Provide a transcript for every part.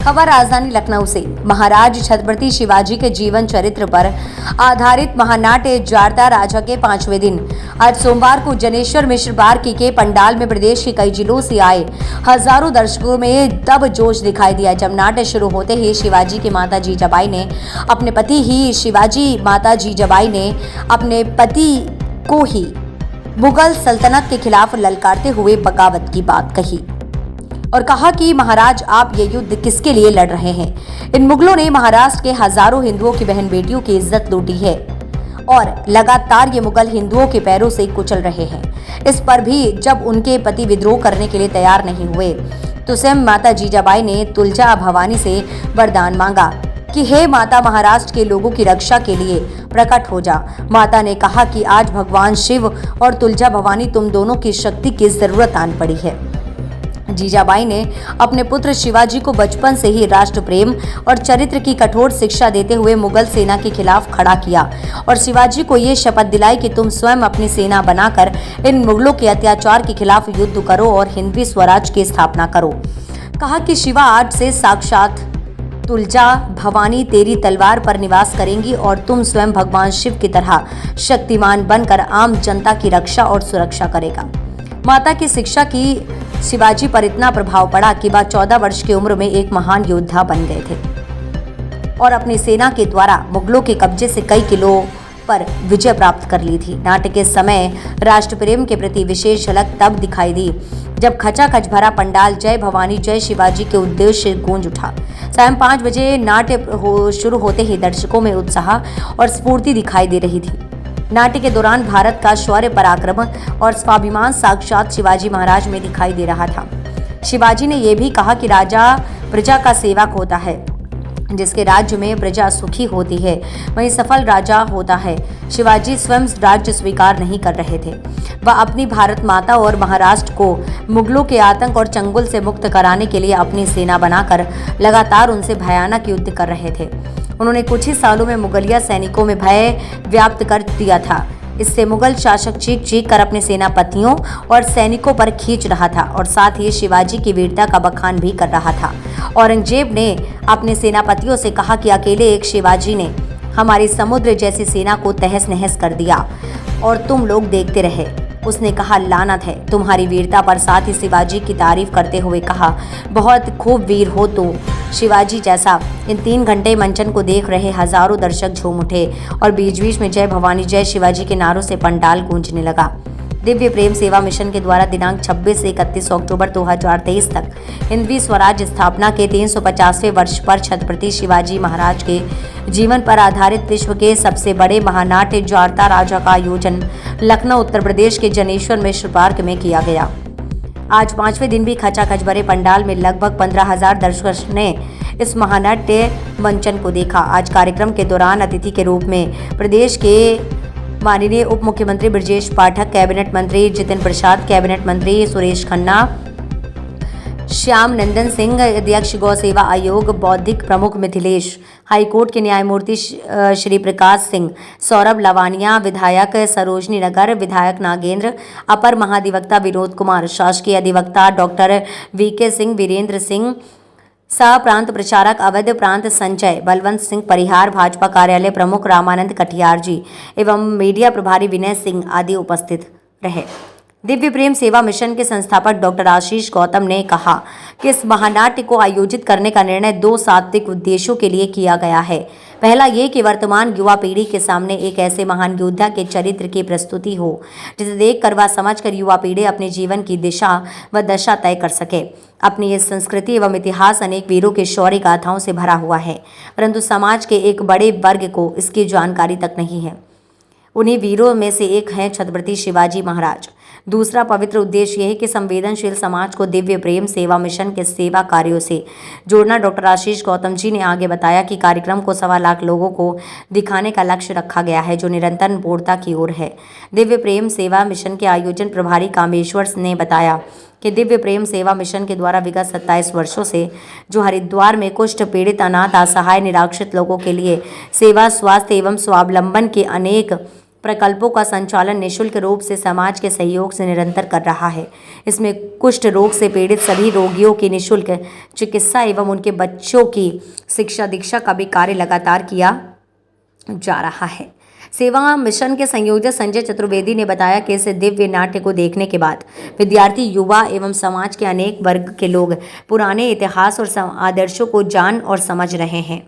खबर राजधानी लखनऊ से। महाराज छत्रपति शिवाजी के जीवन चरित्र पर आधारित महानाट्य जारता राजा के 5वें दिन आज सोमवार को जनेश्वर मिश्र पार्क के पंडाल में प्रदेश के कई जिलों से आए हजारों दर्शकों में तब जोश दिखाई दिया जब नाट्य शुरू होते ही शिवाजी की माता जीजाबाई ने अपने पति को ही मुगल सल्तनत के खिलाफ ललकारते हुए बगावत की बात कही और कहा कि महाराज आप ये युद्ध किसके लिए लड़ रहे हैं। इन मुगलों ने महाराष्ट्र के हजारों हिंदुओं की बहन बेटियों की इज्जत लूटी है और लगातार ये मुगल हिंदुओं के पैरों से कुचल रहे हैं। इस पर भी जब उनके पति विद्रोह करने के लिए तैयार नहीं हुए तो स्वयं माता जीजाबाई ने तुलजा भवानी से वरदान मांगा कि हे माता, महाराष्ट्र के लोगों की रक्षा के लिए प्रकट हो जा। माता ने कहा कि आज भगवान शिव और तुलजा भवानी तुम दोनों की शक्ति की जरूरत आन पड़ी है। जीजाबाई ने अपने पुत्र शिवाजी को बचपन से ही राष्ट्र प्रेम और चरित्र की कठोर शिक्षा देते हुए मुगल सेना के खिलाफ खड़ा किया और शिवाजी को ये शपथ दिलाई कि तुम स्वयं अपनी सेना बनाकर इन मुगलों के अत्याचार के खिलाफ युद्ध करो और हिंदवी स्वराज की स्थापना करो। कहा कि शिवा आज से साक्षात तुलजा भवानी तेरी तलवार पर निवास करेंगी और तुम स्वयं भगवान शिव की तरह शक्तिमान बनकर आम जनता की रक्षा और सुरक्षा करेगा। माता की शिक्षा की शिवाजी पर इतना प्रभाव पड़ा कि वह 14 वर्ष की उम्र में एक महान योद्धा बन गए थे और अपनी सेना के द्वारा मुगलों के कब्जे से कई किलों पर विजय प्राप्त कर ली थी। नाट्य के समय राष्ट्र प्रेम के प्रति विशेष झलक तब दिखाई दी जब खचाखच भरा पंडाल जय भवानी जय शिवाजी के उद्देश्य से गूंज उठा। शाम 5 बजे नाट्य शुरू होते ही दर्शकों में उत्साह और स्फूर्ति दिखाई दे रही थी। नाट्य के दौरान भारत का शौर्य पराक्रम और स्वाभिमान साक्षात शिवाजी महाराज में दिखाई दे रहा था। शिवाजी ने यह भी कहा कि राजा प्रजा का सेवक होता है, जिसके राज्य में प्रजा सुखी होती है वही सफल राजा होता है। शिवाजी स्वयं राज्य स्वीकार नहीं कर रहे थे, वह अपनी भारत माता और महाराष्ट्र को मुगलों के आतंक और चंगुल से मुक्त कराने के लिए अपनी सेना बनाकर लगातार उनसे भयानक युद्ध कर रहे थे। उन्होंने कुछ ही सालों में मुगलिया सैनिकों में भय व्याप्त कर दिया था। इससे मुगल शासक चीख चीख कर अपने सेनापतियों और सैनिकों पर खींच रहा था और साथ ही शिवाजी की वीरता का बखान भी कर रहा था। औरंगजेब ने अपने सेनापतियों से कहा कि अकेले एक शिवाजी ने हमारी समुद्र जैसी सेना को तहस नहस कर दिया और तुम लोग देखते रहे। उसने कहा लानत है तुम्हारी वीरता पर। साथ ही शिवाजी की तारीफ करते हुए कहा बहुत खूब वीर हो तो शिवाजी जैसा। इन 3 घंटे मंचन को देख रहे हजारों दर्शक झूम उठे और बीच बीच में जय भवानी जय शिवाजी के नारों से पंडाल गूंजने लगा। दिव्य प्रेम सेवा मिशन के द्वारा दिनांक 26 से 31 अक्टूबर 2023 तक हिंदवी स्वराज स्थापना के 350वें वर्ष पर छत्रपति शिवाजी महाराज के जीवन पर आधारित विश्व के सबसे बड़े महानाट्य जारता राजा का आयोजन लखनऊ उत्तर प्रदेश के जनेश्वर मिश्र पार्क में किया गया। आज 5वें दिन भी खचाखच भरे पंडाल में लगभग 15,000 दर्शकों ने इस महानाट्य मंचन को देखा। आज कार्यक्रम के दौरान अतिथि के रूप में प्रदेश के माननीय उप मुख्यमंत्री ब्रजेश पाठक, कैबिनेट मंत्री जितिन प्रसाद, कैबिनेट मंत्री सुरेश खन्ना, श्याम नंदन सिंह, अध्यक्ष गौ सेवा आयोग, बौद्धिक प्रमुख मिथिलेश, हाईकोर्ट के न्यायमूर्ति श्री प्रकाश सिंह, सौरभ लवानिया, विधायक सरोजनी नगर, विधायक नागेंद्र, अपर महाधिवक्ता विनोद कुमार, शासकीय अधिवक्ता डॉक्टर वीके सिंह, वीरेंद्र सिंह, सह प्रांत प्रचारक अवध प्रांत संजय, बलवंत सिंह परिहार, भाजपा कार्यालय प्रमुख रामानंद कटियार जी एवं मीडिया प्रभारी विनय सिंह आदि उपस्थित रहे। दिव्य प्रेम सेवा मिशन के संस्थापक डॉक्टर आशीष गौतम ने कहा कि इस महानाट्य को आयोजित करने का निर्णय 2 सात्विक उद्देश्यों के लिए किया गया है। पहला ये कि वर्तमान युवा पीढ़ी के सामने एक ऐसे महान योद्धा के चरित्र की प्रस्तुति हो जिसे देखकर व समझकर युवा पीढ़ी अपने जीवन की दिशा व दशा तय कर सके। अपनी ये संस्कृति एवं इतिहास अनेक वीरों के शौर्य गाथाओं से भरा हुआ है, परंतु समाज के एक बड़े वर्ग को इसकी जानकारी तक नहीं है। उन्हीं वीरों में से एक हैं छत्रपति शिवाजी महाराज। दूसरा पवित्र उद्देश्य यह है कि संवेदनशील समाज को दिव्य प्रेम सेवा मिशन के सेवा कार्यों से जोड़ना। डॉक्टर आशीष गौतम जी ने आगे बताया कि कार्यक्रम को 1.25 लाख लोगों को दिखाने का लक्ष्य रखा गया है, जो निरंतर पूर्णता की ओर है। दिव्य प्रेम सेवा मिशन के आयोजन प्रभारी कामेश्वर ने बताया कि दिव्य प्रेम सेवा मिशन के द्वारा विगत 27 वर्षों से जो हरिद्वार में कुष्ठ पीड़ित, अनाथ, असहाय, निराश्रित लोगों के लिए सेवा, स्वास्थ्य एवं स्वावलंबन के अनेक प्रकल्पों का संचालन निःशुल्क रूप से समाज के सहयोग से निरंतर कर रहा है। इसमें कुष्ठ रोग से पीड़ित सभी रोगियों की निःशुल्क चिकित्सा एवं उनके बच्चों की शिक्षा दीक्षा का भी कार्य लगातार किया जा रहा है। सेवा मिशन के संयोजक संजय चतुर्वेदी ने बताया कि इस दिव्य नाट्य को देखने के बाद विद्यार्थी, युवा एवं समाज के अनेक वर्ग के लोग पुराने इतिहास और आदर्शों को जान और समझ रहे हैं।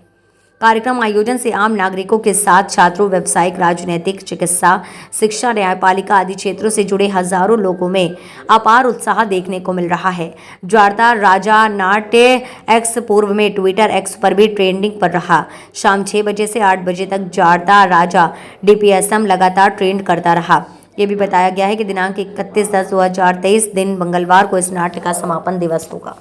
कार्यक्रम आयोजन से आम नागरिकों के साथ छात्रों, व्यावसायिक, राजनीतिक, चिकित्सा, शिक्षा, न्यायपालिका आदि क्षेत्रों से जुड़े हजारों लोगों में अपार उत्साह देखने को मिल रहा है। जारता राजा नाट्य एक्स पूर्व में ट्विटर एक्स पर भी ट्रेंडिंग पर रहा। शाम 6 बजे से 8 बजे तक जारता राजा DPSM लगातार ट्रेंड करता रहा। ये भी बताया गया है कि दिनांक 31/10/2023 दिन मंगलवार को इस नाट्य का समापन दिवस होगा।